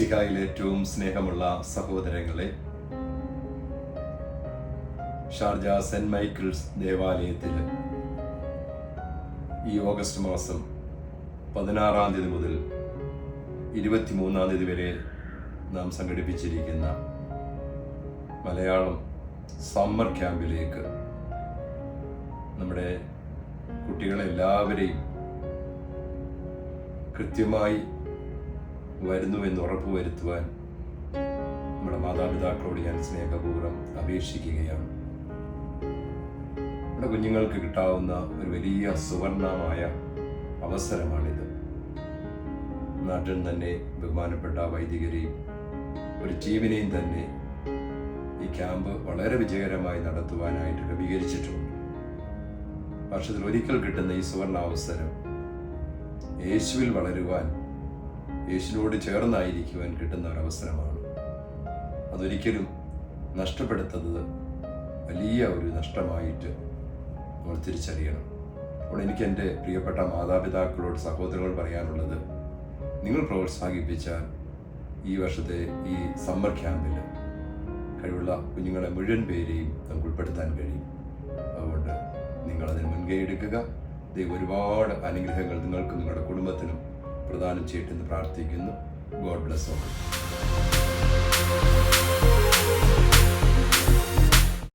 മിശിഹായിൽ ഏറ്റവും സ്നേഹമുള്ള സഹോദരങ്ങളെ, ഷാർജ സെന്റ് മൈക്കിൾസ് ദേവാലയത്തിൽ ഈ ഓഗസ്റ്റ് മാസം 16-ാം തീയതി മുതൽ 23-ാം തീയതി വരെ നാം സംഘടിപ്പിച്ചിരിക്കുന്ന മലയാളം സമ്മർ ക്യാമ്പിലേക്ക് നമ്മുടെ കുട്ടികളെല്ലാവരെയും കൃത്യമായി വരുന്നുവെന്ന് ഉറപ്പുവരുത്തുവാൻ നമ്മുടെ മാതാപിതാക്കളോട് ഞാൻ സ്നേഹപൂർവ്വം അപേക്ഷിക്കുകയാണ്. നമ്മുടെ കുഞ്ഞുങ്ങൾക്ക് കിട്ടാവുന്ന ഒരു വലിയ സുവർണമായ അവസരമാണിത്. നാട്ടിൽ തന്നെ ബഹുമാനപ്പെട്ട വൈദികരെയും ഒരു ടീമിനെയും തന്നെ ഈ ക്യാമ്പ് വളരെ വിജയകരമായി നടത്തുവാനായിട്ട് ക്രമീകരിച്ചിട്ടുണ്ട്. വർഷത്തിൽ ഒരിക്കൽ കിട്ടുന്ന ഈ സുവർണ അവസരം യേശുവിൽ വളരുവാൻ, യേശുവിനോട് ചേർന്നായിരിക്കുവാൻ കിട്ടുന്ന ഒരവസരമാണ്. അതൊരിക്കലും നഷ്ടപ്പെടുത്തുന്നത് വലിയ ഒരു നഷ്ടമായിട്ട് നമ്മൾ തിരിച്ചറിയണം. അപ്പോൾ എനിക്ക് എൻ്റെ പ്രിയപ്പെട്ട മാതാപിതാക്കളോട്, സഹോദരങ്ങളോട് പറയാനുള്ളത്, നിങ്ങൾ പ്രോത്സാഹിപ്പിച്ചാൽ ഈ വർഷത്തെ ഈ സമ്മർ ക്യാമ്പിൽ കഴിവുള്ള കുഞ്ഞുങ്ങളെ മുഴുവൻ പേരെയും നമുക്ക് ഉൾപ്പെടുത്താൻ കഴിയും. അതുകൊണ്ട് നിങ്ങളതിന് മുൻകൈ എടുക്കുക. ദൈവം ഒരുപാട് അനുഗ്രഹങ്ങൾ നിങ്ങൾക്കും നിങ്ങളുടെ കുടുംബത്തിനും പ്രദാനം ചെയ്യട്ടെന്ന് പ്രാർത്ഥിക്കുന്നു. God bless all.